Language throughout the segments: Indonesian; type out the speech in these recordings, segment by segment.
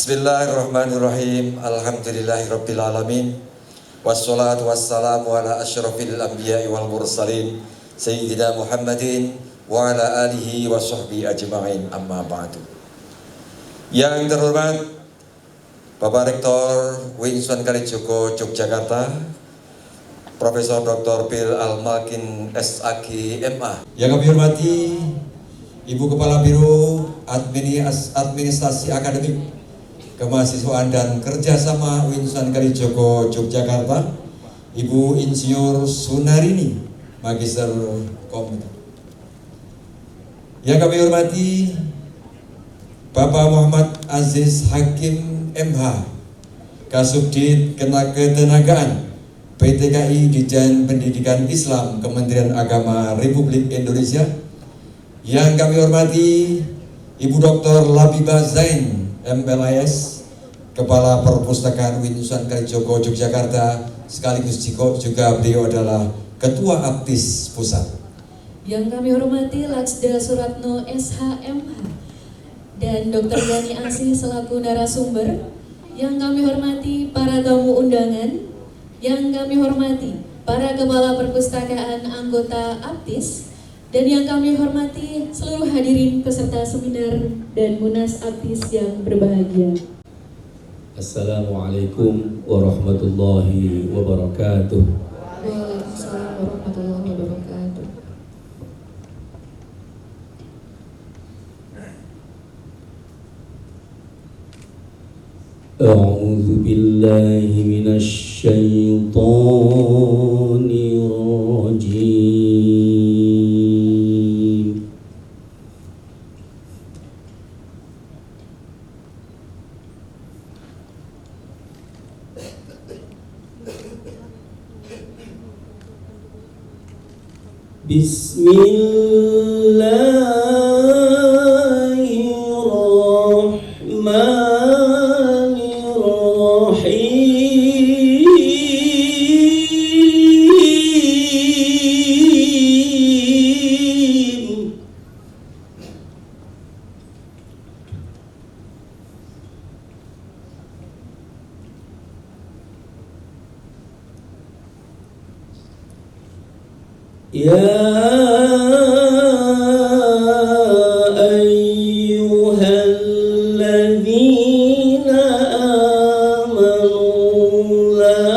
Bismillahirrahmanirrahim. Alhamdulillahirabbil alamin. Wassalatu wassalamu ala asyrafil anbiya'i wal mursalin Sayyidina Muhammadin wa ala alihi wa sahbihi ajma'in, amma ba'du. Yang terhormat Bapak Rektor Winston Kalijogo Yogyakarta, Profesor Dr. Bill Al-Malkin SAG MA. Yang kami hormati Ibu Kepala Biro Administrasi Akademik Kemahasiswaan dan Kerjasama Winston Kalijogo Yogyakarta, Ibu Insinyur Sunarini, Magister Komputer. Yang kami hormati Bapak Muhammad Aziz Hakim MH, Kasubdit Ketenagaan PTKI Ditjen Pendidikan Islam Kementerian Agama Republik Indonesia. Yang kami hormati Ibu Dr. Labibah Zain MLIS, Kepala Perpustakaan Winston Kalijogo Yogyakarta, sekaligus juga beliau adalah Ketua Aptis Pusat. Yang kami hormati Laksda Suratno SHMH dan Dr. Gani Asih selaku narasumber. Yang kami hormati para tamu undangan. Yang kami hormati para Kepala Perpustakaan anggota Aptis. Dan yang kami hormati seluruh hadirin peserta seminar dan Munas Aptis yang berbahagia. Assalamualaikum warahmatullahi wabarakatuh. Waalaikumsalam warahmatullahi wabarakatuh. A'udzu billahi minasy syaithanir rajim. Bismillahirrahmanirrahim. Ya ayyuhalladzina amanu la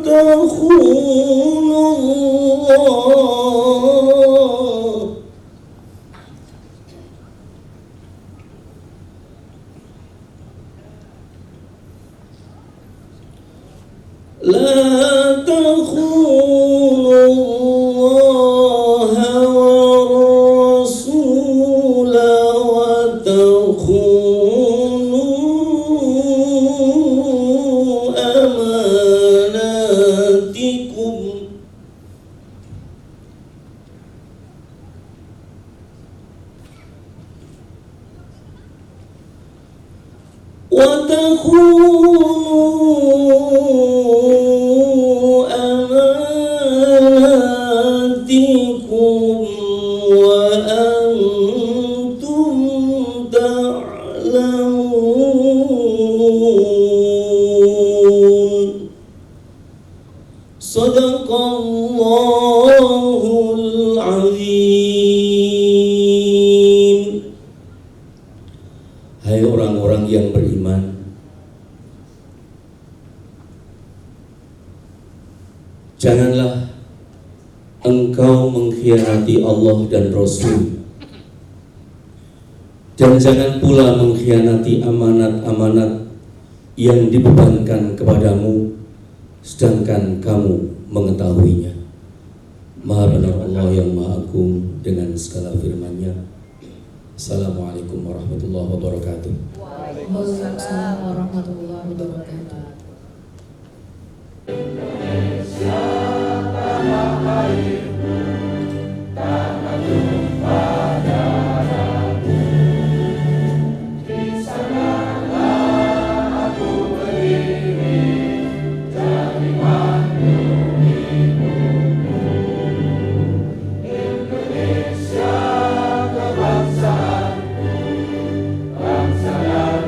takhunullah la takhunullah Sadaqallahul azim. Hai orang-orang yang beriman, janganlah engkau mengkhianati Allah dan Rasul, dan jangan pula mengkhianati amanat-amanat yang dibebankan kepadamu sedangkan kamu mengetahuinya. Maha benar Allah yang Maha Agung dengan segala firman-Nya. Assalamualaikum warahmatullahi wabarakatuh. Waalaikumsalam warahmatullahi wabarakatuh. Bangsa dan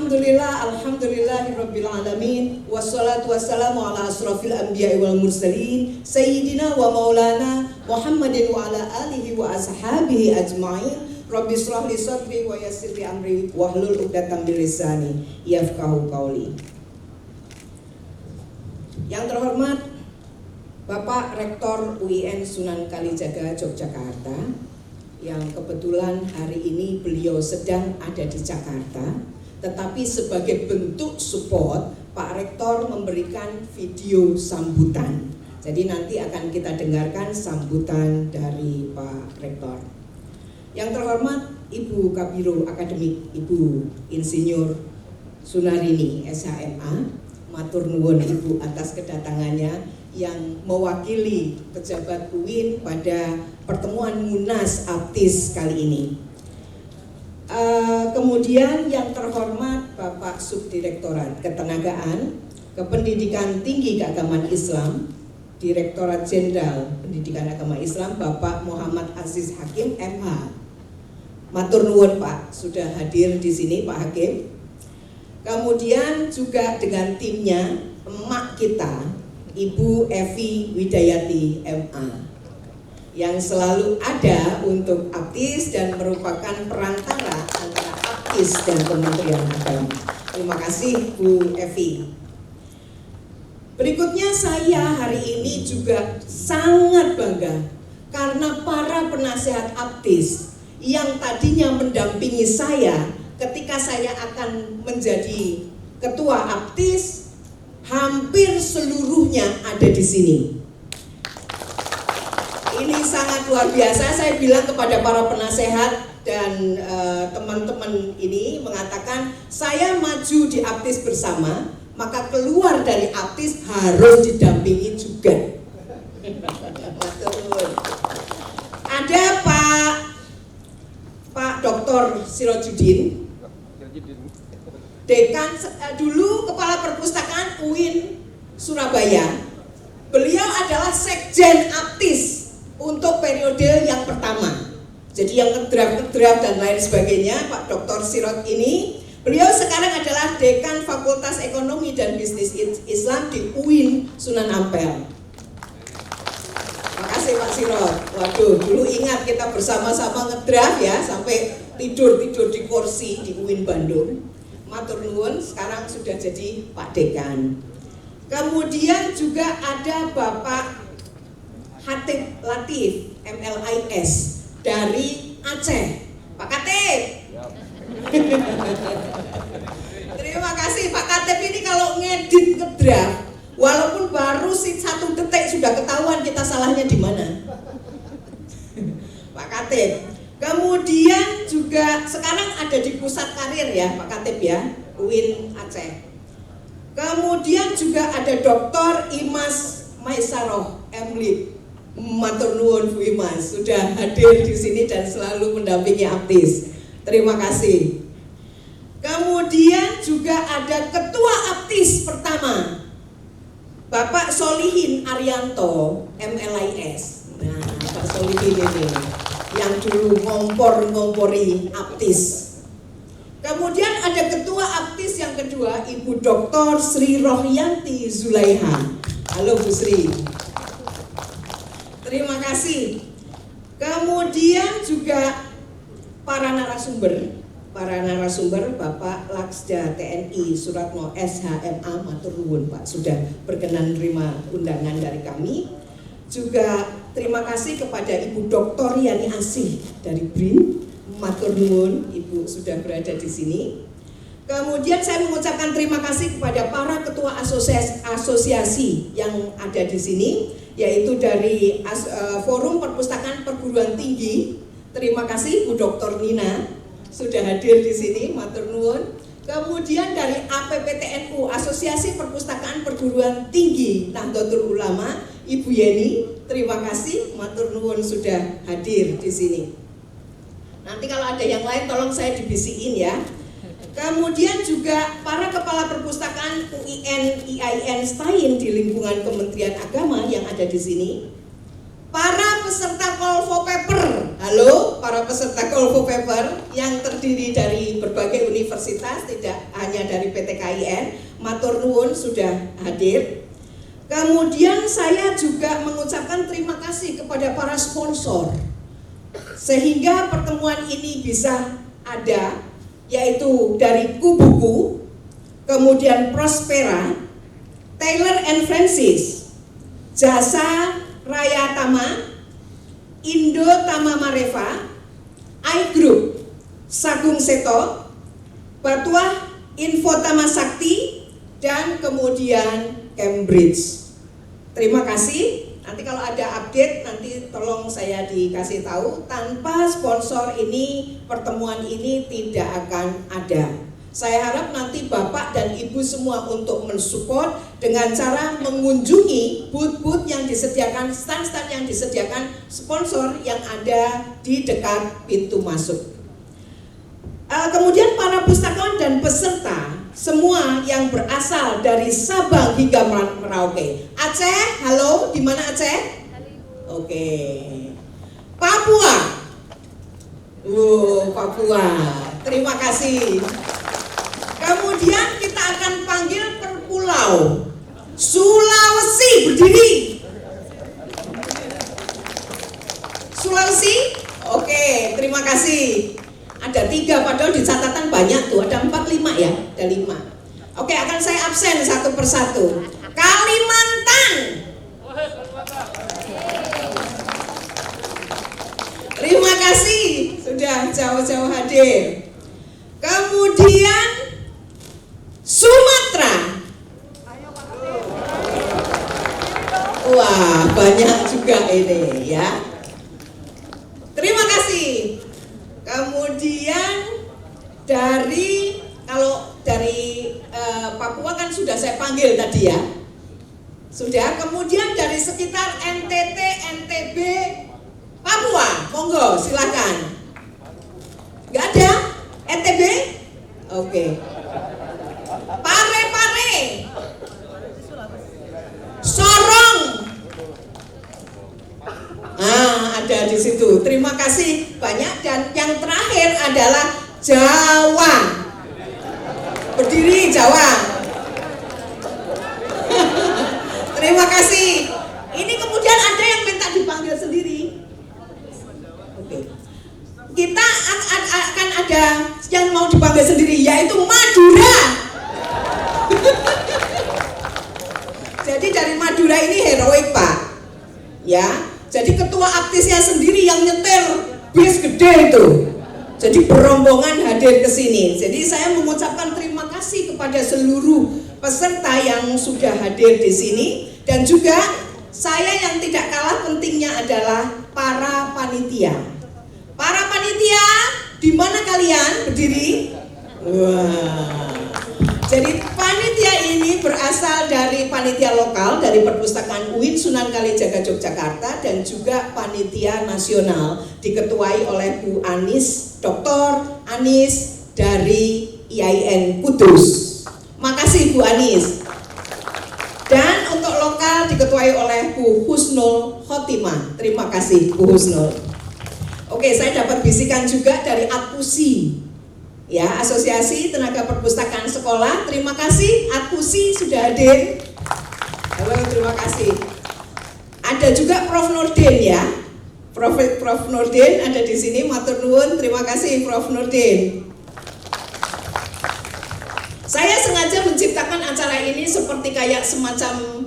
Alhamdulillahirabbil alamin wassalatu wassalamu ala asrofil anbiya'i wal mursalin sayyidina wa maulana Muhammadin wa ala alihi wa ashabihi ajma'in. Rabbi shrah li sadri wa yassir li amri wahlul 'uqdatam min lisani yafqahu qawli. Yang terhormat Bapak Rektor UIN Sunan Kalijaga Yogyakarta, yang kebetulan hari ini beliau sedang ada di Jakarta, tetapi sebagai bentuk support Pak Rektor memberikan video sambutan. Jadi nanti akan kita dengarkan sambutan dari Pak Rektor. Yang terhormat Ibu Kabiro Akademik, Ibu Insinyur Sunarini SHMA, matur nuwun Ibu atas kedatangannya yang mewakili pejabat UIN pada pertemuan Munas Aptis kali ini. Kemudian yang terhormat Bapak Subdirektorat Ketenagaan, Kependidikan Tinggi Keagamaan Islam, Direktorat Jenderal Pendidikan Agama Islam, Bapak Muhammad Aziz Hakim MH. Matur nuwun Pak, sudah hadir di sini Pak Hakim. Kemudian juga dengan timnya emak kita, Ibu Evi Widayati MA, yang selalu ada untuk Aptis dan merupakan perantara antara Aptis dan Kementerian Agama. Terima kasih Bu Evi. Berikutnya saya hari ini juga sangat bangga karena para penasehat Aptis yang tadinya mendampingi saya ketika saya akan menjadi ketua Aptis, hampir seluruhnya ada di sini. Ini sangat luar biasa. Saya bilang kepada para penasehat dan teman-teman ini mengatakan, saya maju di Aptis bersama, maka keluar dari Aptis harus didampingi juga. Ada Pak Dr. Sirojudin, Dekan dulu Kepala Perpustakaan UIN Surabaya. Beliau adalah Sekjen Aptis untuk periode yang pertama. Jadi yang ngedraft dan lain sebagainya, Pak Dr. Sirot ini, beliau sekarang adalah Dekan Fakultas Ekonomi dan Bisnis Islam di UIN Sunan Ampel. Makasih Pak Sirot. Waduh, dulu ingat kita bersama-sama ngedraft ya, sampai tidur di kursi di UIN Bandung. Matur nuwun, sekarang sudah jadi Pak Dekan. Kemudian juga ada Bapak Hatip Latif MLIS dari Aceh. Pak Katip. Terima kasih Pak Katip. Ini kalau ngedit ngedraft, walaupun baru 1 detik sudah ketahuan kita salahnya di mana. Pak Katip. Kemudian juga sekarang ada di pusat karir ya Pak Katip ya, UIN Aceh. Kemudian juga ada Dr. Imas Maisaroh Emlip. Matur nuwun Bu Imas, sudah hadir di sini dan selalu mendampingi Aptis. Terima kasih. Kemudian juga ada Ketua Aptis pertama, Bapak Solihin Arianto MLIS. Nah, Pak Solihin ini yang dulu ngompori Aptis. Kemudian ada Ketua Aptis yang kedua, Ibu Dr. Sri Rohyanti Zulaiha. Halo Bu Sri. Terima kasih. Kemudian juga para narasumber Bapak Laksda TNI Suratno SHMA, matur nuwun Pak sudah berkenan menerima undangan dari kami. Juga terima kasih kepada Ibu Dr. Yani Asih dari BRIN, matur nuwun Ibu sudah berada di sini. Kemudian saya mengucapkan terima kasih kepada para ketua asosiasi yang ada di sini, yaitu dari Forum Perpustakaan Perguruan Tinggi. Terima kasih Bu Dr. Nina sudah hadir di sini, matur nuwun. Kemudian dari APPTNU, Asosiasi Perpustakaan Perguruan Tinggi Nahdlatul Ulama, Ibu Yeni, terima kasih, matur nuwun sudah hadir di sini. Nanti kalau ada yang lain tolong saya dibisikin ya. Kemudian juga para kepala perpustakaan UIN, IAIN, STAIN di lingkungan Kementerian Agama yang ada di sini. Para peserta call for paper Halo para peserta Kolvo Paper yang terdiri dari berbagai universitas, tidak hanya dari PT KIN. Matur nuwun sudah hadir. Kemudian saya juga mengucapkan terima kasih kepada para sponsor sehingga pertemuan ini bisa ada, yaitu dari Kubuku, kemudian Prospera, Taylor and Francis, Jasa Raya Tama, Indo Tama Mareva, iGroup, Sagung Seto, Batuah Info Tama Sakti, dan kemudian Cambridge. Terima kasih. Nanti kalau ada update nanti tolong saya dikasih tahu. Tanpa sponsor ini pertemuan ini tidak akan ada. Saya harap nanti Bapak dan Ibu semua untuk mensupport dengan cara mengunjungi booth-booth yang disediakan, stand-stand yang disediakan sponsor yang ada di dekat pintu masuk. Kemudian para pustakawan dan peserta semua yang berasal dari Sabang hingga Merauke. Aceh, halo, di mana Aceh? Oke. Papua. Papua. Terima kasih. Kemudian kita akan panggil per pulau. Sulawesi, berdiri. Sulawesi, oke, terima kasih. Ada 3, padahal di catatan banyak tuh, ada 4, 5 ya, ada 5. Oke, akan saya absen satu persatu. Kalimantan. Terima kasih, sudah jauh-jauh hadir. Kemudian Sumatera. Wah, banyak juga ini ya. Terima kasih. Kemudian dari Papua kan sudah saya panggil tadi ya. Sudah. Kemudian dari sekitar NTT, NTB, Papua, monggo silakan. Nggak ada? NTB? Oke. Pare-pare. Sorong. Ada di situ. Terima kasih banyak. Dan yang terakhir adalah Jawa. Berdiri Jawa. Terima kasih. Ini kemudian ada yang minta dipanggil sendiri. Oke. Kita akan ada yang mau dipanggil sendiri, yaitu Madura. Jadi dari Madura ini heroik Pak. Ya. Jadi ketua aktisnya sendiri yang nyetir bis gede itu. Jadi berombongan hadir ke sini. Jadi saya mengucapkan terima kasih kepada seluruh peserta yang sudah hadir di sini, dan juga saya yang tidak kalah pentingnya adalah para panitia. Para panitia, di mana kalian berdiri? Wah. Jadi panitia ini berasal dari panitia lokal dari Perpustakaan UIN Sunan Kalijaga Yogyakarta, dan juga panitia nasional diketuai oleh Bu Anis, Dr. Anis dari IAIN Kudus. Makasih Bu Anis. Dan untuk lokal diketuai oleh Bu Husnul Khotimah. Terima kasih Bu Husnul. Oke, saya dapat bisikan juga dari ATPUSI, ya, Asosiasi Tenaga Perpustakaan Sekolah. Terima kasih ATPUSI sudah hadir. Halo, terima kasih. Ada juga Prof Nurdin ya, Prof Nurdin ada di sini. Matur nuwun, terima kasih Prof Nurdin. Saya sengaja menciptakan acara ini seperti kayak semacam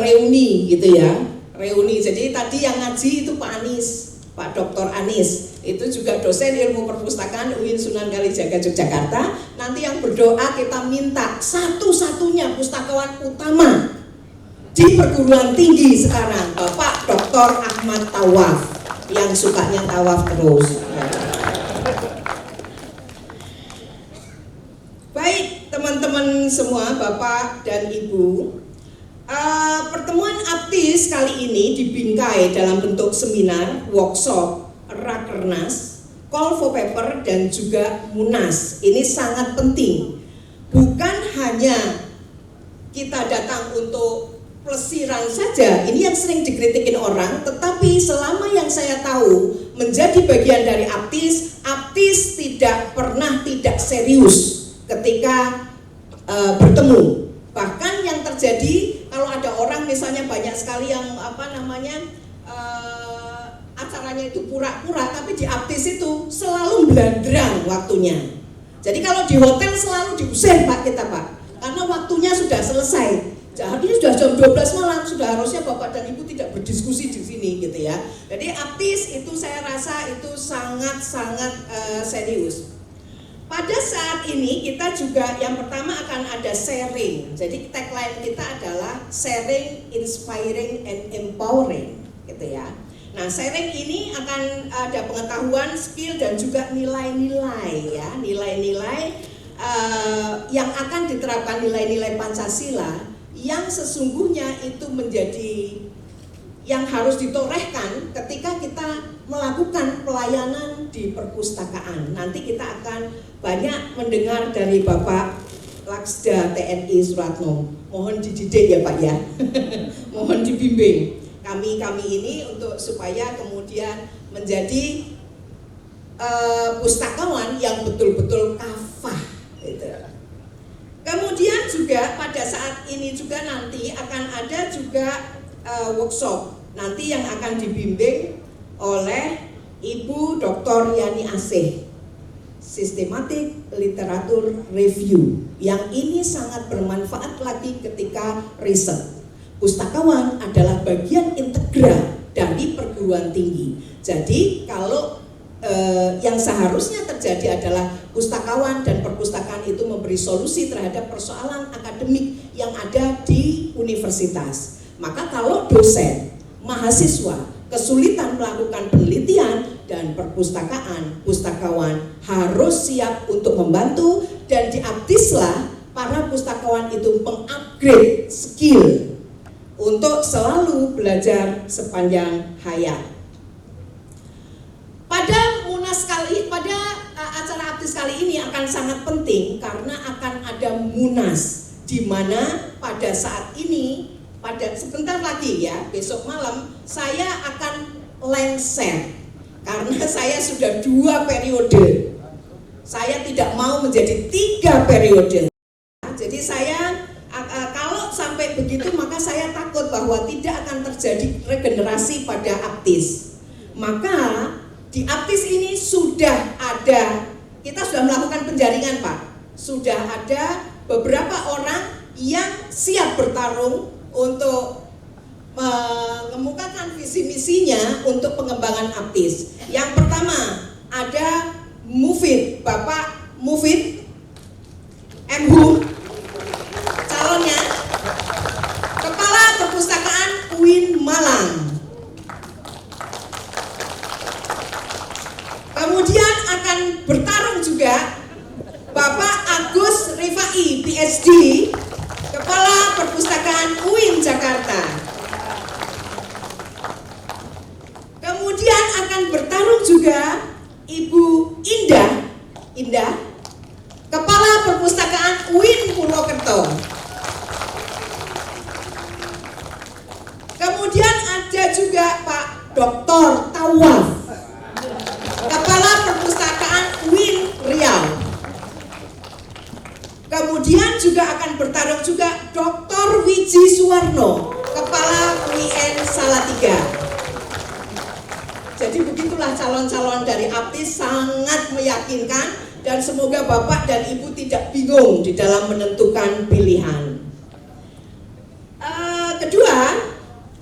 reuni gitu ya, reuni. Jadi tadi yang ngaji itu Pak Anis, Pak Dr. Anis, itu juga dosen ilmu perpustakaan UIN Sunan Kalijaga Yogyakarta. Nanti yang berdoa kita minta satu-satunya pustakawan utama di perguruan tinggi sekarang, Bapak Dr. Ahmad Tawaf, yang sukanya tawaf terus. Baik teman-teman semua, Bapak dan Ibu, pertemuan APTIS kali ini dibingkai dalam bentuk seminar, workshop, rakernas, call for paper, dan juga munas. Ini sangat penting. Bukan hanya kita datang untuk plesiran saja, ini yang sering dikritikin orang, tetapi Tetapi selama yang saya tahu menjadi bagian dari Aptis tidak pernah tidak serius ketika bertemu. Bahkan yang terjadi kalau ada orang misalnya banyak sekali yang acaranya itu pura-pura, tapi di Aptis itu selalu belandrang waktunya. Jadi kalau di hotel selalu diusir kita Pak, karena waktunya sudah selesai. Jadi sudah jam 12 malam, sudah harusnya Bapak dan Ibu tidak berdiskusi di sini gitu ya. Jadi Aptis itu saya rasa itu sangat-sangat serius. Pada saat ini kita juga yang pertama akan ada sharing. Jadi tagline kita adalah sharing, inspiring, and empowering gitu ya. Nah, sharing ini akan ada pengetahuan, skill, dan juga nilai-nilai ya, nilai-nilai yang akan diterapkan, nilai-nilai Pancasila yang sesungguhnya itu menjadi yang harus ditorehkan ketika kita melakukan pelayanan di perpustakaan. Nanti kita akan banyak mendengar dari Bapak Laksda TNI Suratno. Mohon dididik ya Pak ya, mohon dibimbing kami ini untuk supaya kemudian menjadi pustakawan yang betul-betul kafah gitu. Kemudian juga pada saat ini juga nanti akan ada juga workshop nanti yang akan dibimbing oleh Ibu Dr. Yani Asih, Systematic Literature Review, yang ini sangat bermanfaat lagi ketika riset. Pustakawan adalah bagian integral dari perguruan tinggi. Jadi kalau yang seharusnya terjadi adalah pustakawan dan perpustakaan itu memberi solusi terhadap persoalan akademik yang ada di universitas. Maka kalau dosen, mahasiswa kesulitan melakukan penelitian dan perpustakaan, pustakawan harus siap untuk membantu, dan di Aptislah para pustakawan itu mengupgrade skill untuk selalu belajar sepanjang hayat. Pada acara Aptis kali ini akan sangat penting karena akan ada Munas, di mana pada saat ini, pada sebentar lagi ya, besok malam saya akan lengser karena saya sudah 2 periode. Saya tidak mau menjadi 3 periode. Jadi saya kalau sampai begitu maka saya takut bahwa tidak akan terjadi regenerasi pada Aptis. Maka di Aptis ini sudah ada, kita sudah melakukan penjaringan Pak. Sudah ada beberapa orang yang siap bertarung untuk mengemukakan visi misinya untuk pengembangan Aptis. Yang pertama ada Mufid, Bapak Mufid MHU, calonnya Kepala Perpustakaan UIN Malang. Kemudian akan bertarung juga Bapak Agus Rifai, PhD, Kepala Perpustakaan UIN Jakarta. Kemudian akan bertarung juga Ibu Indah, Kepala Perpustakaan UIN Purwokerto. Kemudian ada juga Pak Dr. Tawaf, Kepala Perpustakaan UIN Riau. Kemudian juga akan bertarung juga Dr. Wiji Suwarno, Kepala UIN Salatiga. Jadi begitulah calon-calon dari Aptis, sangat meyakinkan, dan semoga Bapak dan Ibu tidak bingung di dalam menentukan pilihan. Kedua,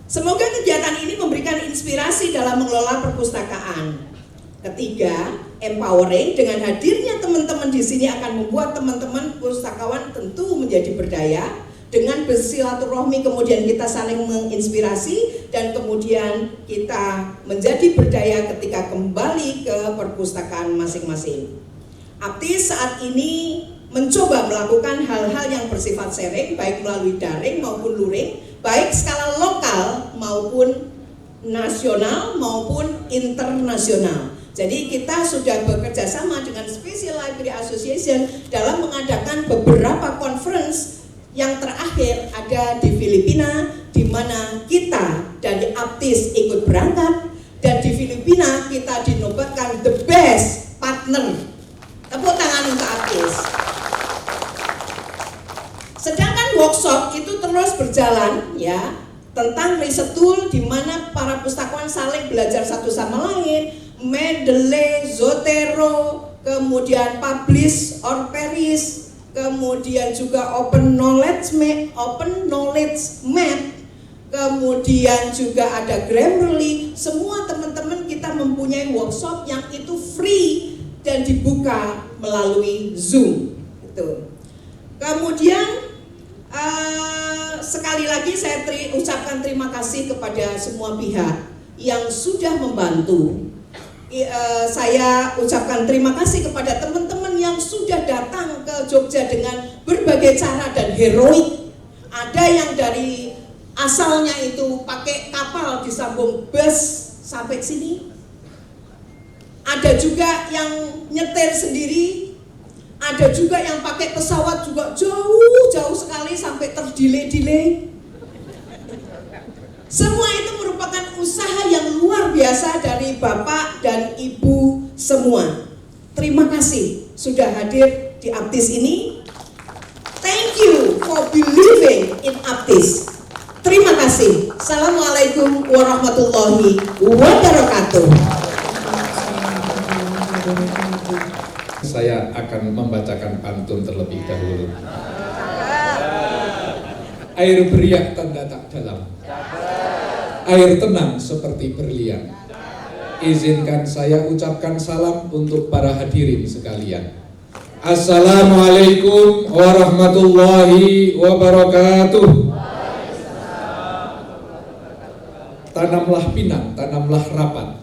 semoga kegiatan ini memberikan inspirasi dalam mengelola perpustakaan. Ketiga, empowering, dengan hadirnya teman-teman di sini akan membuat teman-teman pustakawan tentu menjadi berdaya. Dengan bersilaturahmi kemudian kita saling menginspirasi, dan kemudian kita menjadi berdaya ketika kembali ke perpustakaan masing-masing. Aptis saat ini mencoba melakukan hal-hal yang bersifat sharing, baik melalui daring maupun luring, baik skala lokal maupun nasional maupun internasional. Jadi kita sudah bekerja sama dengan Special Library Association dalam mengadakan beberapa conference. Yang terakhir ada di Filipina, di mana kita dari Aptis ikut berangkat, kita dinobatkan the best partner. Tepuk tangan untuk Aptis. Sedangkan workshop itu terus berjalan ya, tentang riset tool di mana para pustakawan saling belajar satu sama lain, Mendeley, Zotero, kemudian publish or perish, kemudian juga open knowledge map, kemudian juga ada Grammarly. Semua teman-teman kita mempunyai workshop yang itu free dan dibuka melalui Zoom. Gitu. Kemudian sekali lagi saya ucapkan terima kasih kepada semua pihak yang sudah membantu. Saya ucapkan terima kasih kepada teman-teman yang sudah datang ke Jogja dengan berbagai cara dan heroik. Ada yang dari asalnya itu pakai kapal disambung bus sampai sini. Ada juga yang nyetir sendiri. Ada juga yang pakai pesawat juga jauh sekali sampai terdelay. Semua itu merupakan usaha yang luar biasa dari Bapak dan Ibu semua. Terima kasih sudah hadir di Aptis ini. Thank you for believing in Aptis. Terima kasih. Assalamualaikum warahmatullahi wabarakatuh. Saya akan membacakan pantun terlebih dahulu. Air beriak tanda tak dalam, air tenang seperti berlian. Izinkan saya ucapkan salam untuk para hadirin sekalian. Assalamualaikum warahmatullahi wabarakatuh. Tanamlah pinang, tanamlah rapat,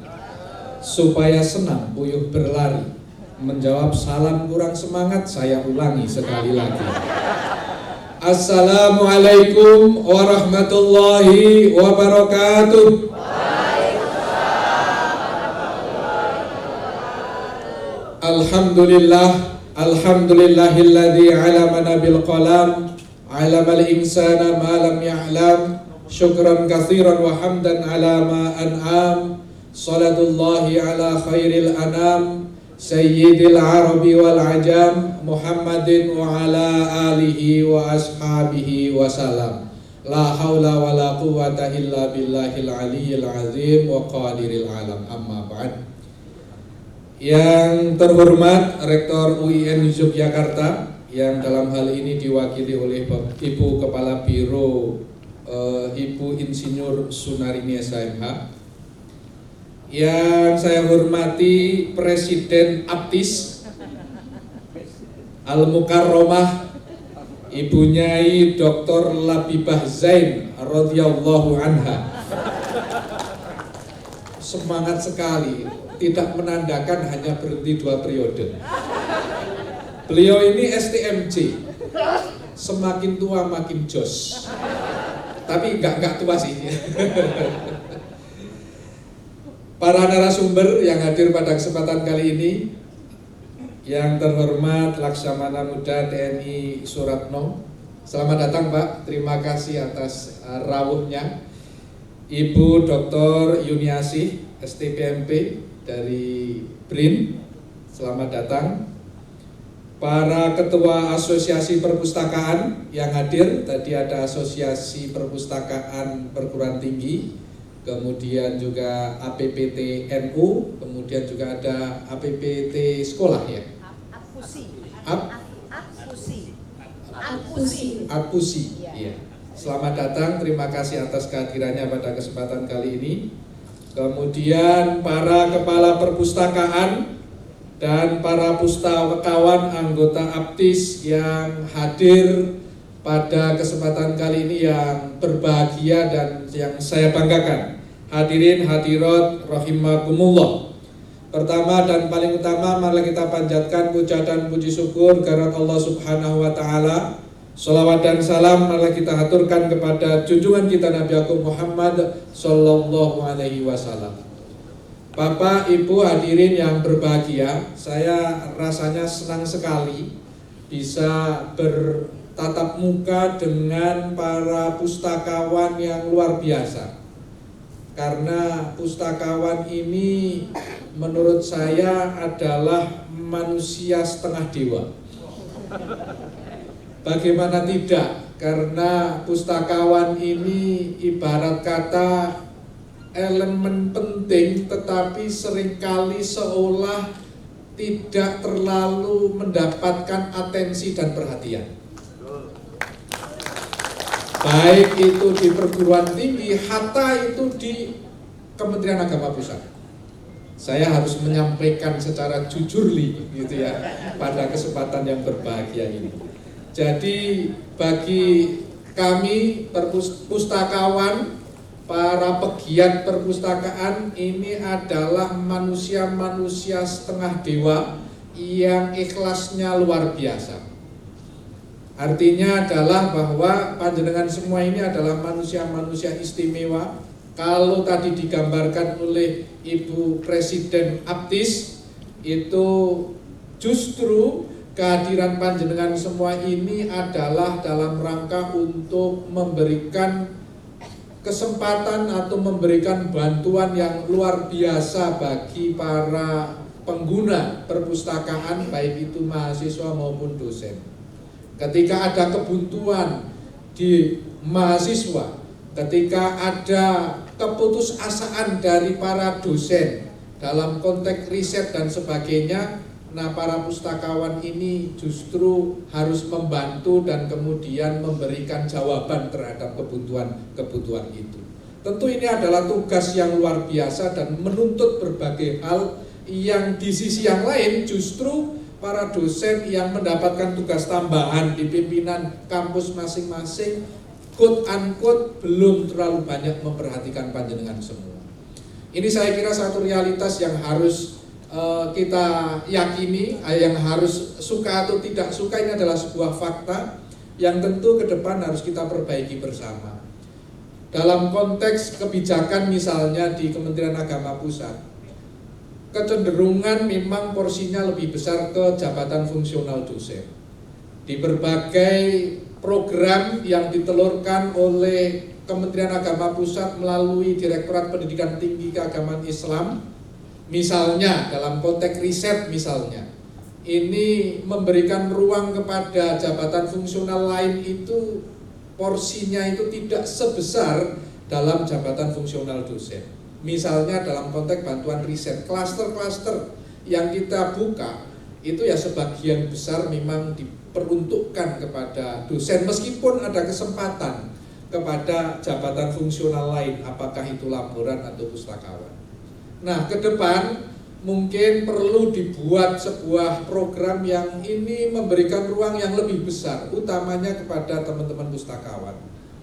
supaya senang puyuh berlari. Menjawab salam kurang semangat, saya ulangi sekali lagi. Assalamualaikum warahmatullahi wabarakatuh. Alhamdulillahilladzi 'alamana bil qalam, 'alamal insana ma lam ya'lam. Syukran katsiran wa hamdan 'ala ma an'am. Salatullahi 'ala khairil anam, Sayyidil Arabi wal Ajam, Muhammadin wa ala alihi wa ashabihi wa salam. La haula wa la quwwata illa billahil aliyyil azim wa qadiril alam. Amma ba'd. Yang terhormat Rektor UIN Yogyakarta, yang dalam hal ini diwakili oleh Ibu Kepala Biro Ibu Insinyur Sunarini SHMH. Yang saya hormati Presiden Aptis Al-Mukarromah Ibu Nyai Dr. Labibah Zain radhiyallahu anha. Semangat sekali, tidak menandakan hanya berhenti 2 periode. Beliau ini STMJ, semakin tua makin jos. Tapi enggak tua sih. Para narasumber yang hadir pada kesempatan kali ini, yang terhormat Laksamana Muda TNI Suratno, selamat datang Pak, terima kasih atas rawuhnya. Ibu Dr. Yuniasih STPMP dari BRIN, selamat datang. Para ketua asosiasi perpustakaan yang hadir, tadi ada Asosiasi Perpustakaan Perguruan Tinggi, kemudian juga APPT NU, kemudian juga ada APPT sekolah ya. Apusi. Iya. Selamat datang, terima kasih atas kehadirannya pada kesempatan kali ini. Kemudian para kepala perpustakaan dan para pustakawan anggota Aptis yang hadir pada kesempatan kali ini yang berbahagia dan yang saya banggakan. Hadirin hadirat rahimakumullah. Pertama dan paling utama, mari kita panjatkan puja dan puji syukur kehadirat Allah Subhanahu wa taala. Shalawat dan salam mari kita haturkan kepada junjungan kita Nabi Agung Muhammad sallallahu alaihi wasallam. Bapak, Ibu hadirin yang berbahagia, saya rasanya senang sekali bisa tatap muka dengan para pustakawan yang luar biasa. karena pustakawan ini menurut saya adalah manusia setengah dewa. Bagaimana tidak, karena pustakawan ini ibarat kata elemen penting, tetapi seringkali seolah tidak terlalu mendapatkan atensi dan perhatian. Baik itu di perguruan tinggi, hatta itu di Kementerian Agama Pusat. Saya harus menyampaikan secara jujur gitu ya pada kesempatan yang berbahagia ini. Jadi bagi kami pustakawan, para pegiat perpustakaan ini adalah manusia-manusia setengah dewa yang ikhlasnya luar biasa. Artinya adalah bahwa panjenengan semua ini adalah manusia-manusia istimewa. Kalau tadi digambarkan oleh Ibu Presiden Aptis, itu justru kehadiran panjenengan semua ini adalah dalam rangka untuk memberikan kesempatan atau memberikan bantuan yang luar biasa bagi para pengguna perpustakaan, baik itu mahasiswa maupun dosen. Ketika ada kebuntuan di mahasiswa, ketika ada keputusasaan dari para dosen dalam konteks riset dan sebagainya, nah para pustakawan ini justru harus membantu dan kemudian memberikan jawaban terhadap kebutuhan itu. Tentu ini adalah tugas yang luar biasa dan menuntut berbagai hal yang di sisi yang lain justru para dosen yang mendapatkan tugas tambahan di pimpinan kampus masing-masing quote unquote belum terlalu banyak memperhatikan panjenengan semua. Ini saya kira satu realitas yang harus kita yakini, yang harus suka atau tidak suka, ini adalah sebuah fakta yang tentu ke depan harus kita perbaiki bersama. Dalam konteks kebijakan misalnya di Kementerian Agama Pusat, kecenderungan memang porsinya lebih besar ke jabatan fungsional dosen. Di berbagai program yang ditelurkan oleh Kementerian Agama Pusat melalui Direktorat Pendidikan Tinggi Keagamaan Islam, misalnya dalam konteks riset misalnya, ini memberikan ruang kepada jabatan fungsional lain itu porsinya itu tidak sebesar dalam jabatan fungsional dosen. Misalnya dalam konteks bantuan riset, klaster-klaster yang kita buka itu ya sebagian besar memang diperuntukkan kepada dosen, meskipun ada kesempatan kepada jabatan fungsional lain, apakah itu laboran atau pustakawan. Nah, ke depan mungkin perlu dibuat sebuah program yang ini memberikan ruang yang lebih besar, utamanya kepada teman-teman pustakawan.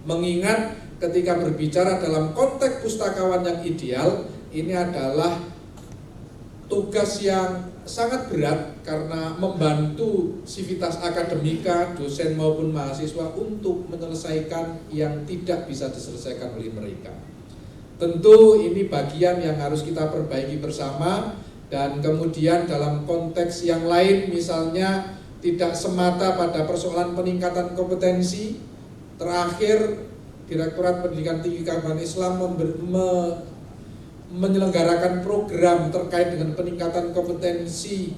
Mengingat ketika berbicara dalam konteks pustakawan yang ideal, ini adalah tugas yang sangat berat karena membantu sivitas akademika, dosen maupun mahasiswa untuk menyelesaikan yang tidak bisa diselesaikan oleh mereka. Tentu ini bagian yang harus kita perbaiki bersama, dan kemudian dalam konteks yang lain misalnya tidak semata pada persoalan peningkatan kompetensi. Terakhir Direktorat Pendidikan Tinggi Keagamaan Islam menyelenggarakan program terkait dengan peningkatan kompetensi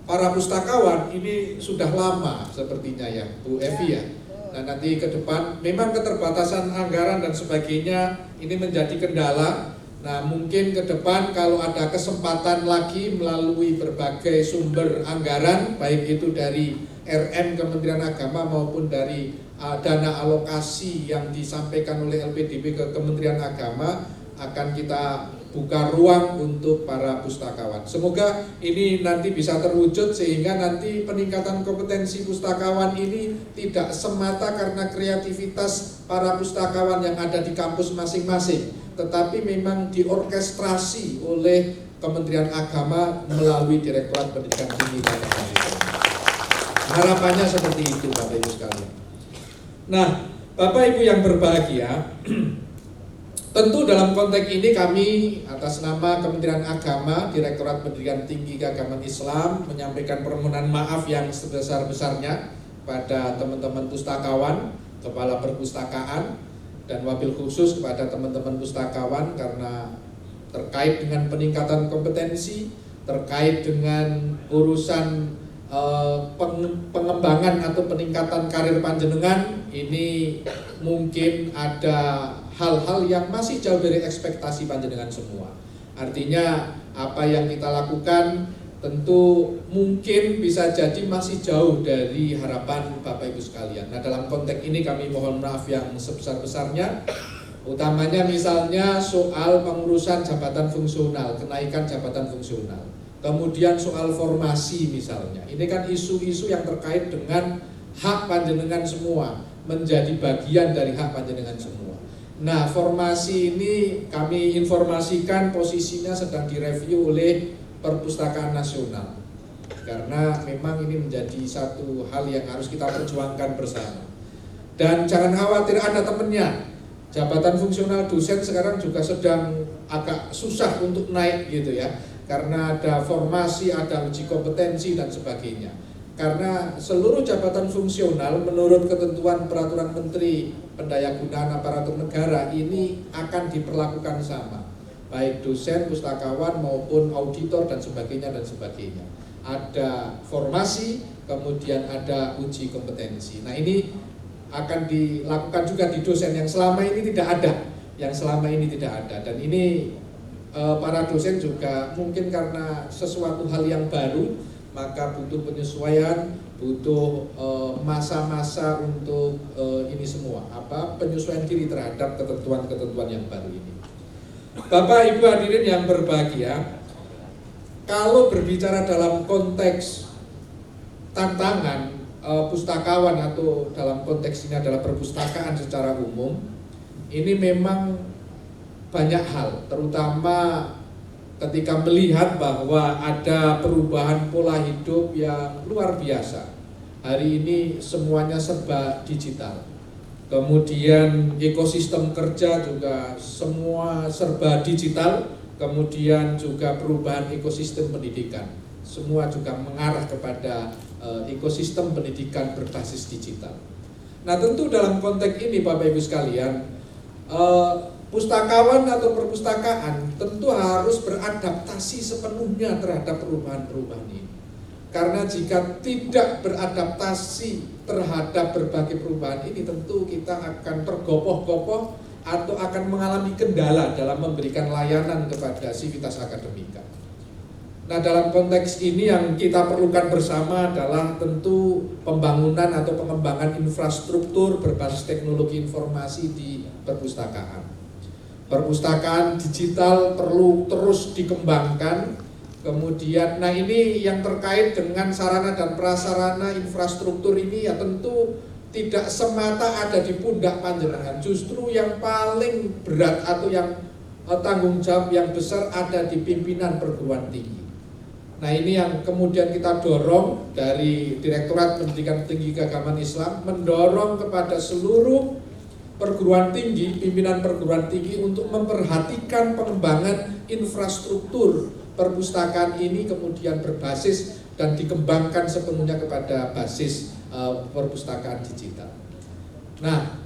para pustakawan. Ini sudah lama sepertinya ya Bu Evi ya. Nah, nanti ke depan memang keterbatasan anggaran dan sebagainya ini menjadi kendala. Nah, mungkin ke depan kalau ada kesempatan lagi melalui berbagai sumber anggaran, baik itu dari RM Kementerian Agama maupun dari dana alokasi yang disampaikan oleh LPDP ke Kementerian Agama, akan kita buka ruang untuk para pustakawan. Semoga ini nanti bisa terwujud sehingga nanti peningkatan kompetensi pustakawan ini tidak semata karena kreativitas para pustakawan yang ada di kampus masing-masing, tetapi memang diorkestrasi oleh Kementerian Agama melalui Direktorat Pendidikan Tinggi Keagamaan Islam. Harapannya seperti itu Bapak Ibu sekalian. Nah, Bapak Ibu yang berbahagia, tentu dalam konteks ini kami atas nama Kementerian Agama, Direktorat Pendidikan Tinggi Keagamaan Islam menyampaikan permohonan maaf yang sebesar-besarnya pada teman-teman pustakawan, kepala perpustakaan, dan wabil khusus kepada teman-teman pustakawan karena terkait dengan peningkatan kompetensi, terkait dengan urusan pengembangan atau peningkatan karir panjenengan, ini mungkin ada hal-hal yang masih jauh dari ekspektasi panjenengan semua. Artinya apa yang kita lakukan tentu mungkin bisa jadi masih jauh dari harapan Bapak Ibu sekalian. Nah, dalam konteks ini kami mohon maaf yang sebesar-besarnya, utamanya misalnya soal pengurusan jabatan fungsional, kenaikan jabatan fungsional. Kemudian soal formasi misalnya, ini kan isu-isu yang terkait dengan hak panjenengan semua, menjadi bagian dari hak panjenengan semua. Nah, formasi ini kami informasikan posisinya sedang direview oleh Perpustakaan Nasional, karena memang ini menjadi satu hal yang harus kita perjuangkan bersama. Dan jangan khawatir, ada temennya. Jabatan fungsional dosen sekarang juga sedang agak susah untuk naik gitu ya, karena ada formasi, ada uji kompetensi dan sebagainya. Karena seluruh jabatan fungsional menurut ketentuan Peraturan Menteri Pendayagunaan Aparatur Negara ini akan diperlakukan sama, baik dosen, pustakawan maupun auditor dan sebagainya dan sebagainya. Ada formasi, kemudian ada uji kompetensi. Nah, ini akan dilakukan juga di dosen yang selama ini tidak ada, dan ini para dosen juga mungkin karena sesuatu hal yang baru, maka butuh penyesuaian, butuh masa-masa untuk ini semua, penyesuaian diri terhadap ketentuan-ketentuan yang baru ini. Bapak Ibu hadirin yang berbahagia, kalau berbicara dalam konteks tantangan pustakawan atau dalam konteks ini adalah perpustakaan secara umum, ini memang banyak hal, terutama ketika melihat bahwa ada perubahan pola hidup yang luar biasa. Hari ini semuanya serba digital. Kemudian ekosistem kerja juga semua serba digital. Kemudian juga perubahan ekosistem pendidikan. Semua juga mengarah kepada ekosistem pendidikan berbasis digital. Nah, tentu dalam konteks ini Bapak Ibu sekalian, pustakawan atau perpustakaan tentu harus beradaptasi sepenuhnya terhadap perubahan-perubahan ini. Karena jika tidak beradaptasi terhadap berbagai perubahan ini, tentu kita akan tergopoh-gopoh atau akan mengalami kendala dalam memberikan layanan kepada sivitas akademika. Nah, dalam konteks ini yang kita perlukan bersama adalah tentu pembangunan atau pengembangan infrastruktur berbasis teknologi informasi di perpustakaan. Perpustakaan digital perlu terus dikembangkan. Kemudian, nah ini yang terkait dengan sarana dan prasarana infrastruktur ini ya tentu tidak semata ada di pundak panjenengan. Justru yang paling berat atau yang tanggung jawab yang besar ada di pimpinan perguruan tinggi. Nah, ini yang kemudian kita dorong dari Direktorat Pendidikan Tinggi Keagamaan Islam, mendorong kepada seluruh perguruan tinggi, pimpinan perguruan tinggi untuk memperhatikan pengembangan infrastruktur perpustakaan ini kemudian berbasis dan dikembangkan sepenuhnya kepada basis perpustakaan digital. Nah,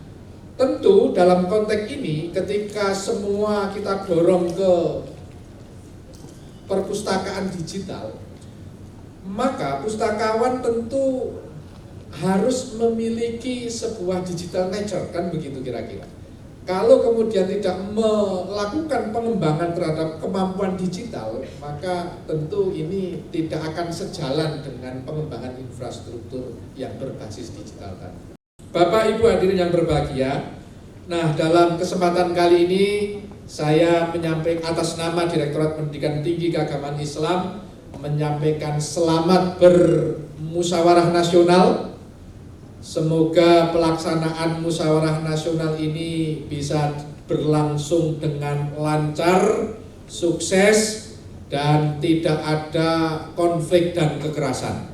tentu dalam konteks ini ketika semua kita dorong ke perpustakaan digital, maka pustakawan tentu harus memiliki sebuah digital nature, kan begitu kira-kira. Kalau kemudian tidak melakukan pengembangan terhadap kemampuan digital, maka tentu ini tidak akan sejalan dengan pengembangan infrastruktur yang berbasis digital tadi. Bapak Ibu hadirin yang berbahagia, nah dalam kesempatan kali ini saya menyampaikan atas nama Direktorat Pendidikan Tinggi Keagamaan Islam menyampaikan selamat bermusyawarah nasional. Semoga pelaksanaan musyawarah nasional ini bisa berlangsung dengan lancar, sukses, dan tidak ada konflik dan kekerasan.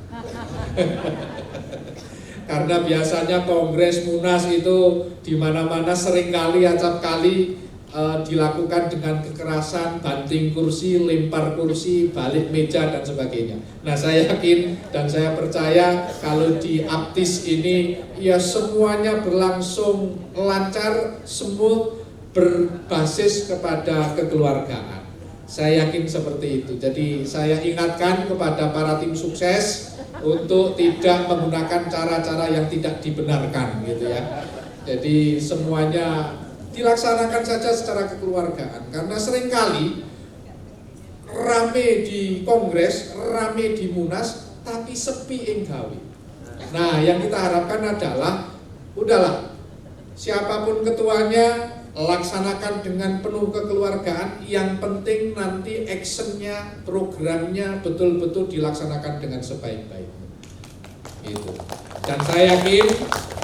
Karena biasanya kongres munas itu di mana-mana seringkali acap kali dilakukan dengan kekerasan, banting kursi, lempar kursi, balik meja dan sebagainya. Nah, saya yakin dan saya percaya kalau di Aptis ini ya semuanya berlangsung lancar, smooth, berbasis kepada kekeluargaan. Saya yakin seperti itu. Jadi saya ingatkan kepada para tim sukses untuk tidak menggunakan cara-cara yang tidak dibenarkan gitu ya. Jadi semuanya dilaksanakan saja secara kekeluargaan, karena seringkali rame di kongres, rame di munas, tapi sepi ing gawe. Nah, yang kita harapkan adalah udahlah, siapapun ketuanya laksanakan dengan penuh kekeluargaan. Yang penting nanti actionnya, programnya betul-betul dilaksanakan dengan sebaik-baiknya. Gitu. Dan saya yakin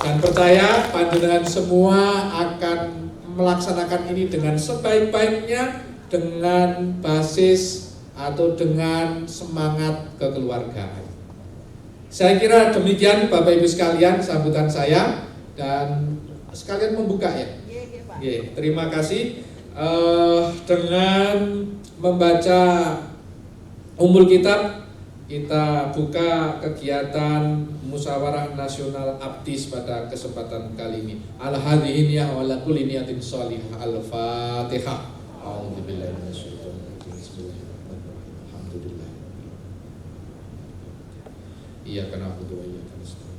dan percaya panjenengan semua akan melaksanakan ini dengan sebaik-baiknya, dengan basis atau dengan semangat kekeluargaan. Saya kira demikian Bapak Ibu sekalian sambutan saya, dan sekalian membuka ya. Oke, terima kasih. Dengan membaca Ummul Kitab, kita buka kegiatan Musyawarah Nasional Aptis pada kesempatan kali ini. Al-hadhihi niyah wa ala kulli niyatin shalihah. Al-Fatihah. A'udzubillahi minasyaitonir rajim. Bismillahirrahmanirrahim. Alhamdulillah. Iyyaka na'budu wa iyyaka nasta'in.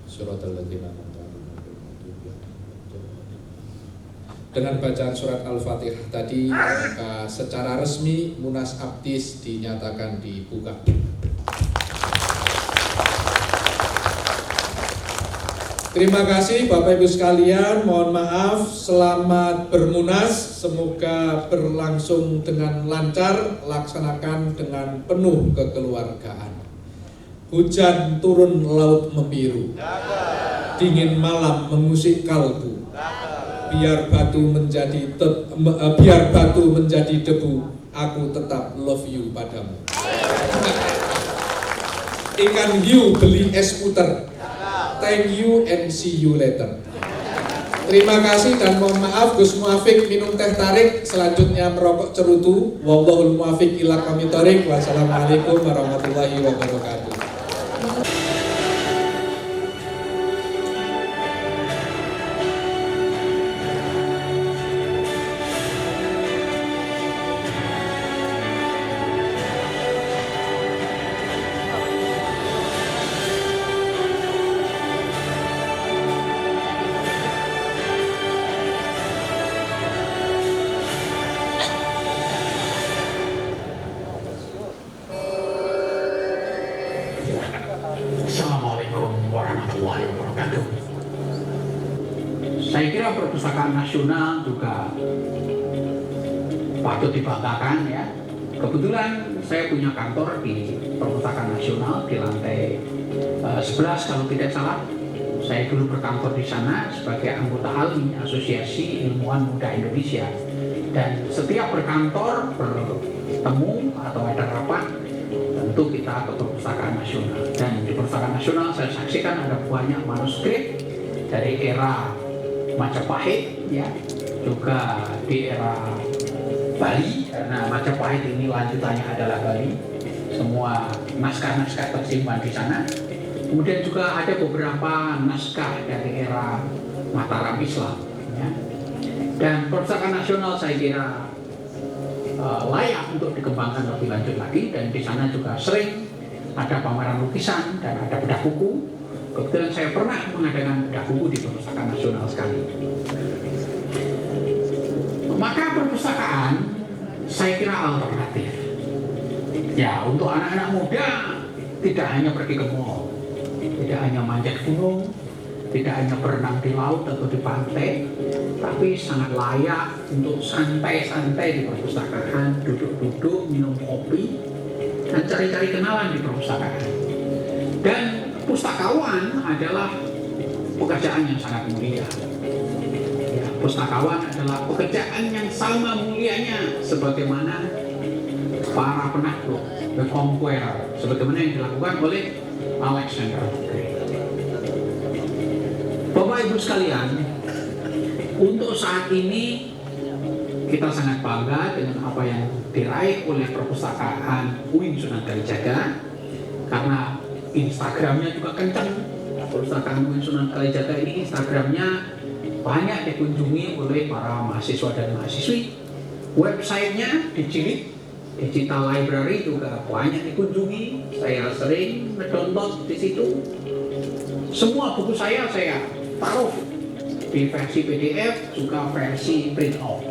Shiratal ladzina an'amta 'alaihim. Dengan bacaan surat Al-Fatihah tadi, maka secara resmi Munas Aptis dinyatakan dibuka. Terima kasih Bapak Ibu sekalian, mohon maaf, selamat bermunas, semoga berlangsung dengan lancar, laksanakan dengan penuh kekeluargaan. Hujan turun laut membiru, dingin malam mengusik kalbu, biar batu menjadi debu, aku tetap love you padamu. Ikan hiu beli es puter, thank you and see you later. Terima kasih dan mohon maaf, Gus Muafiq minum teh tarik, selanjutnya merokok cerutu. Wallahul muwafiq ila aqwamit thoriq. Wassalamualaikum warahmatullahi wabarakatuh. Assalamualaikum warahmatullahi wabarakatuh. Saya kira Perpustakaan Nasional juga patut dibanggakan ya. Kebetulan saya punya kantor di Perpustakaan Nasional di lantai 11 kalau tidak salah. Saya dulu berkantor di sana sebagai anggota ALMI, Asosiasi Ilmuwan Muda Indonesia. Dan setiap berkantor, bertemu atau ada rapat, tentu kita ke Perpustakaan Nasional. Dan di Perpustakaan Nasional saya saksikan ada banyak manuskrip dari era Majapahit, ya, juga di era Bali, karena Majapahit ini lanjutannya adalah Bali. Semua naskah-naskah tersimpan di sana. Kemudian juga ada beberapa naskah dari era Mataram Islam, ya. Dan Perpustakaan Nasional saya kira layak untuk dikembangkan lebih lanjut lagi, dan di sana juga sering ada pameran lukisan dan ada bedah buku. Kebetulan saya pernah mengadakan bedah buku di Perpustakaan Nasional sekali. Maka perpustakaan saya kira alternatif. Ya, untuk anak-anak muda tidak hanya pergi ke mall, tidak hanya manjat gunung, tidak hanya berenang di laut atau di pantai, tapi sangat layak untuk santai-santai di perpustakaan, duduk-duduk, minum kopi, dan cari-cari kenalan di perpustakaan. Dan pustakawan adalah pekerjaan yang sangat mulia. Ya, pustakawan adalah pekerjaan yang sama mulianya sebagaimana para penakluk, the conqueror, sebagaimana yang dilakukan oleh Alexander the Great. Bapak Ibu sekalian, untuk saat ini kita sangat bangga dengan apa yang diraih oleh perpustakaan UIN Sunan Kalijaga, karena Instagramnya juga kencang. Perpustakaan UIN Sunan Kalijaga ini Instagramnya banyak dikunjungi oleh para mahasiswa dan mahasiswi. Websitenya Digital Library juga banyak dikunjungi. Saya sering mendownload di situ. Semua buku saya taruh di versi PDF, juga versi print out.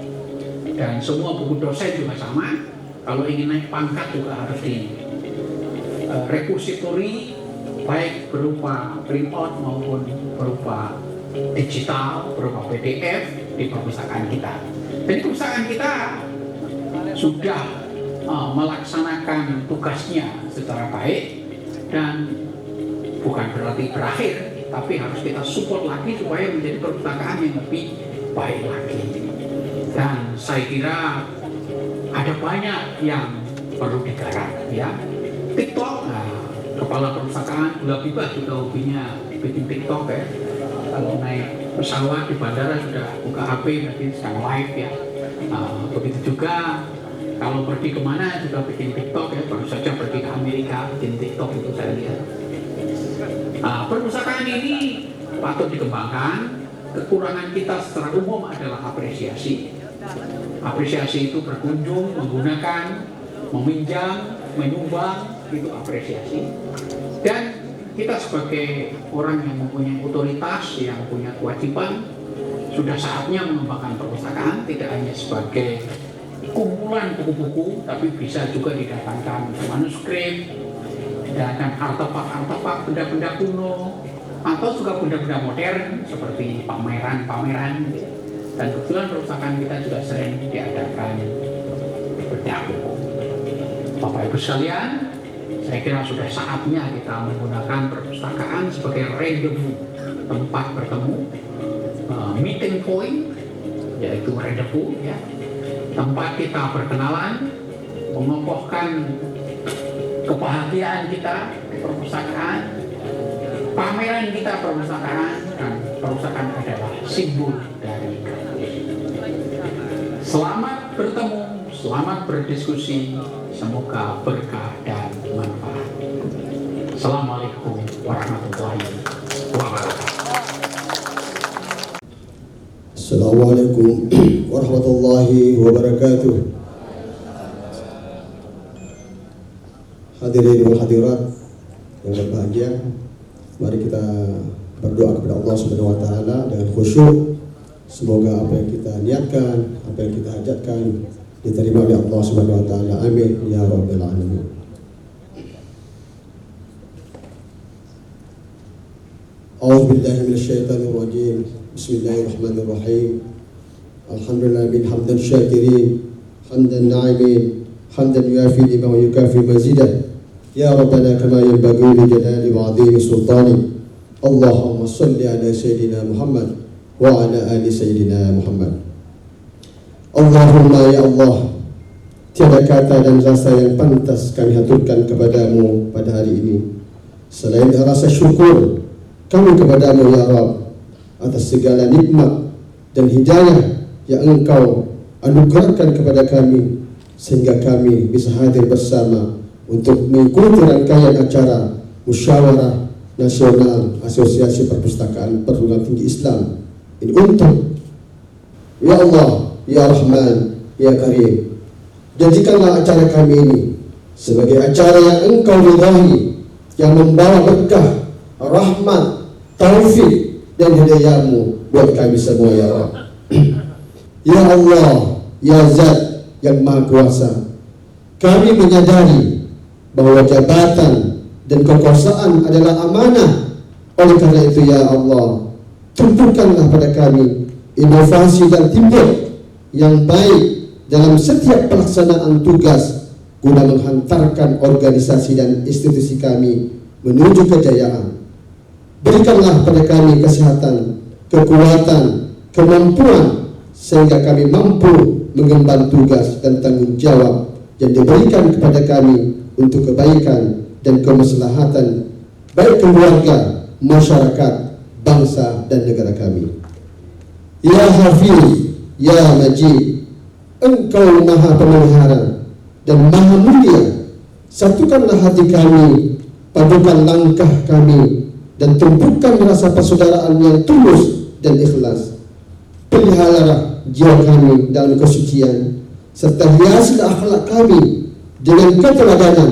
Dan semua buku dosen juga sama. Kalau ingin naik pangkat juga harus di repository, baik berupa print out maupun berupa digital, berupa PDF di perpustakaan kita. Jadi perpustakaan kita sudah melaksanakan tugasnya secara baik, dan bukan berarti berakhir, tapi harus kita support lagi supaya menjadi perpustakaan yang lebih baik lagi. Dan saya kira ada banyak yang perlu digarap, ya. TikTok, kepala perpustakaan Gula Bibah juga hobinya bikin TikTok, ya. Kalau naik pesawat di bandara sudah buka HP, berarti sedang live, ya. Begitu juga kalau pergi kemana juga bikin TikTok, ya. Baru saja pergi ke Amerika bikin TikTok, itu saya lihat. Perpustakaan ini patut dikembangkan. Kekurangan kita secara umum adalah apresiasi. Apresiasi itu berkunjung, menggunakan, meminjam, menyumbang, itu apresiasi. Dan kita sebagai orang yang mempunyai otoritas, yang punya kewajiban, sudah saatnya mengembangkan perpustakaan, tidak hanya sebagai kumpulan buku-buku, tapi bisa juga didatangkan manuskrip, dan artefak-artefak, benda-benda kuno, atau juga benda-benda modern seperti pameran-pameran. Dan kebetulan perpustakaan kita juga sering diadakan bedah buku. Bapak Ibu sekalian, saya kira sudah saatnya kita menggunakan perpustakaan sebagai rendezvous, tempat bertemu, meeting point, yaitu rendezvous, ya. Tempat kita berkenalan, mengokohkan kebahagiaan kita di perpustakaan, pameran kita perpustakaan, dan perpustakaan adalah simbol dari kampus. Selamat bertemu, selamat berdiskusi, semoga berkah dan manfaat. Assalamualaikum warahmatullahi wabarakatuh. Assalamualaikum warahmatullahi wabarakatuh. Hadirin wal hadirat yang berbahagia, mari kita berdoa kepada Allah Subhanahu wa taala dengan khusyuk. Semoga apa yang kita niatkan, apa yang kita hajatkan diterima oleh Allah Subhanahu wa taala. Amin ya rabbal alamin. A'udzu billahi minasyaitonir rajim. Bismillahirrahmanirrahim. Alhamdulillah bin hamdan syakirin, hamdan na'imin, hamdan yuafi lima wa yukafi mazidah. Ya Rabbana kama yanbaghi li jalali wa 'azimi sultani. Allahumma salli ala sayyidina Muhammad wa ala ali sayyidina Muhammad. Allahumma ya Allah, tiada kata dan rasa yang pantas kami haturkan kepadamu pada hari ini selain rasa syukur kami kepadamu ya Rabb atas segala nikmat dan hidayah yang Engkau anugerahkan kepada kami sehingga kami bisa hadir bersama untuk mengikuti rangkaian acara musyawarah nasional Asosiasi Perpustakaan Perguruan Tinggi Islam ini untuk ya Allah, ya Rahman, ya Karim. Jadikanlah acara kami ini sebagai acara yang Engkau ridhai, yang membawa berkah, rahmat, taufik dan hidayah-Mu buat kami semua ya Allah. Ya Allah, ya Zat yang Maha Kuasa, kami menyadari bahwa jabatan dan kekuasaan adalah amanah. Oleh karena itu ya Allah, tumpukanlah pada kami inovasi dan timbul yang baik dalam setiap pelaksanaan tugas guna menghantarkan organisasi dan institusi kami menuju kejayaan. Berikanlah pada kami kesehatan, kekuatan, kemampuan sehingga kami mampu mengemban tugas dan tanggung jawab yang diberikan kepada kami untuk kebaikan dan kemaslahatan baik keluarga, masyarakat, bangsa dan negara kami. Ya Hafiz, Ya Majid, Engkau Maha Pemelihara dan Maha Mulia. Satukanlah hati kami, padukan langkah kami, dan tumpukan rasa persaudaraan yang tulus dan ikhlas. Peliharalah jiwa kami dalam kesucian, serta hiasilah akhlak kami dengan keteladanan.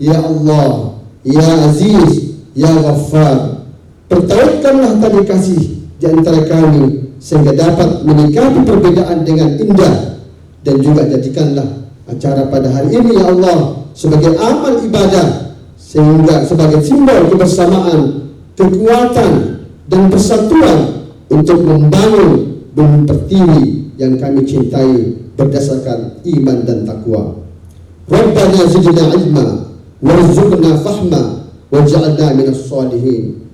Ya Allah, Ya Aziz, Ya Ghaffar, pertautkanlah tali kasih di antara kami sehingga dapat menyikapi perbedaan dengan indah, dan juga jadikanlah acara pada hari ini ya Allah sebagai amal ibadah, sehingga sebagai simbol kebersamaan, kekuatan dan persatuan untuk membangun bumi pertiwi yang kami cintai berdasarkan iman dan takwa. Rabbana zidna ilma warzuqna fahma waj'alna minas salihin.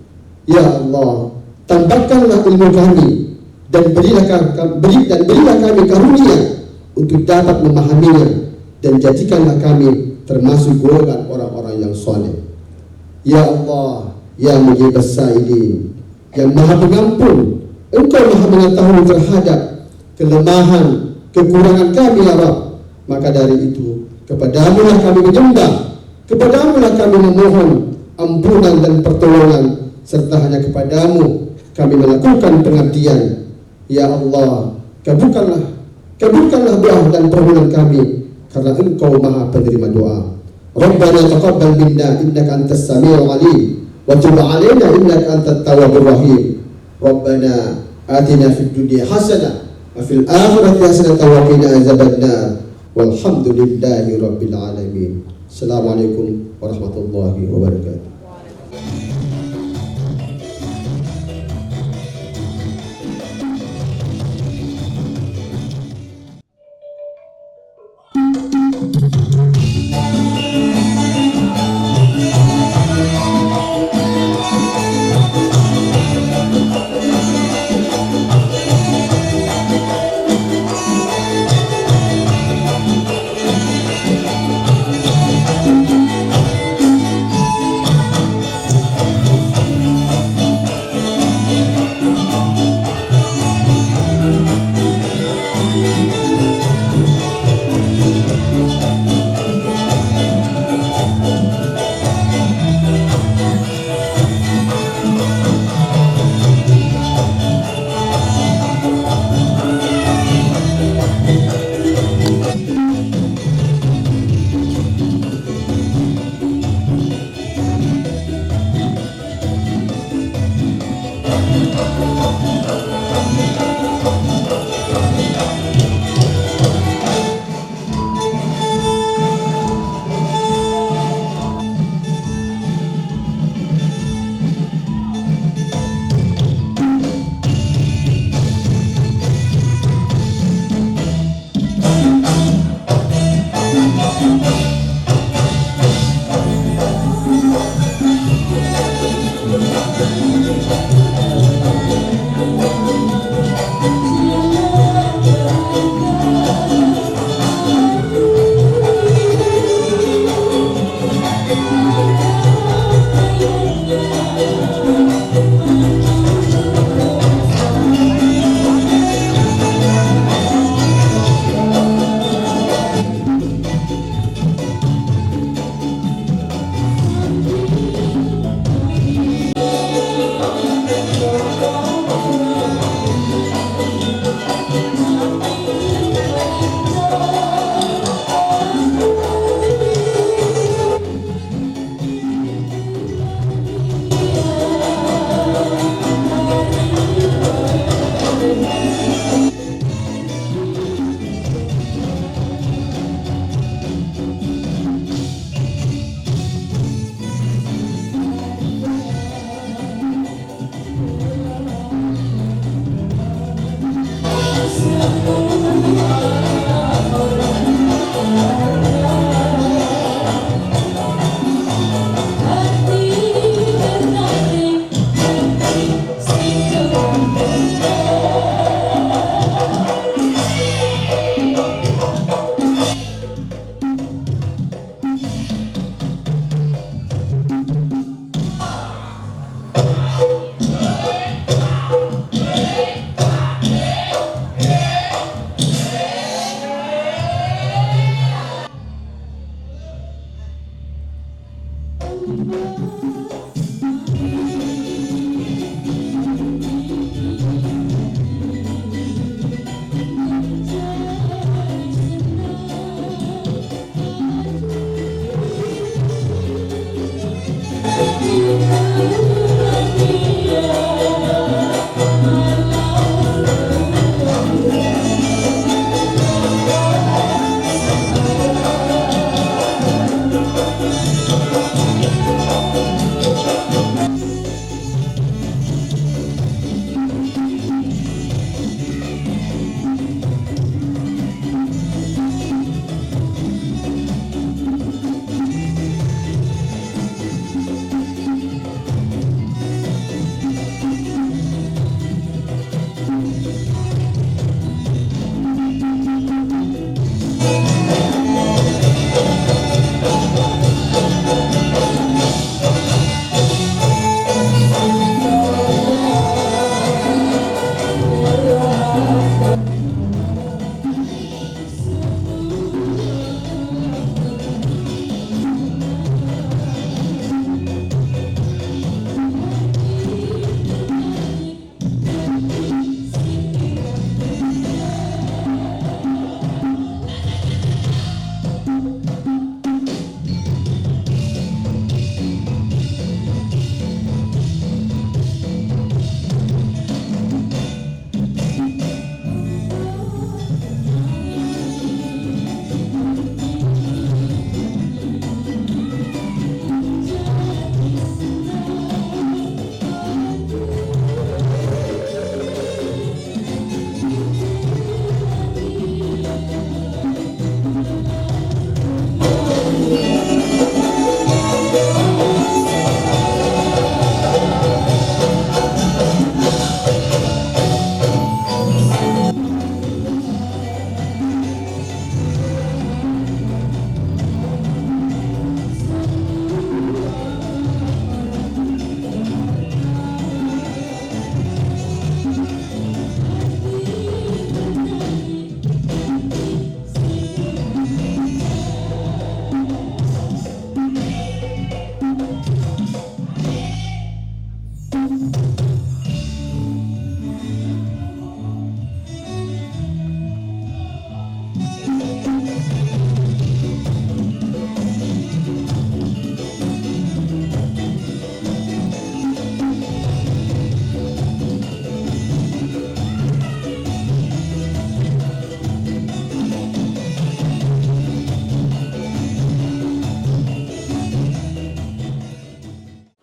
Ya Allah, tambahkanlah ilmu kami dan berilah kami karunia untuk dapat memahaminya, dan jadikanlah kami termasuk golongan orang-orang yang saleh. Ya Allah, Ya Mujibas Sa'ilin, yang Maha Pengampun, Engkau Maha mengetahui terhadap kelemahan, kekurangan kami ya Rabb. Maka dari itu, kepadamu lah kami menyembah, kepadamu lah kami memohon ampunan dan pertolongan, serta hanya kepadamu kami melakukan pengabdian. Ya Allah, kabulkanlah doa dan permohonan kami, karena Engkau Maha penerima doa. Rabbana taqabbal minna innaka antas samiul alim wa tub 'alaina innaka antat tawwabur rahim. Rabbana atina fid dunya hasanah wa fil akhirati hasanah wa qina azabannar. Walhamdulillahi rabbil alamin. Assalamualaikum warahmatullahi wabarakatuh.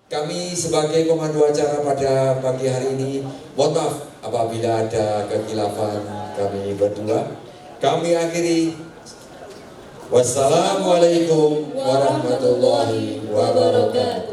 Kami sebagai komando acara pada pagi hari ini, mohon maaf apabila ada kekhilafan kami berdua. Kami akhiri. Wassalamualaikum warahmatullahi wabarakatuh.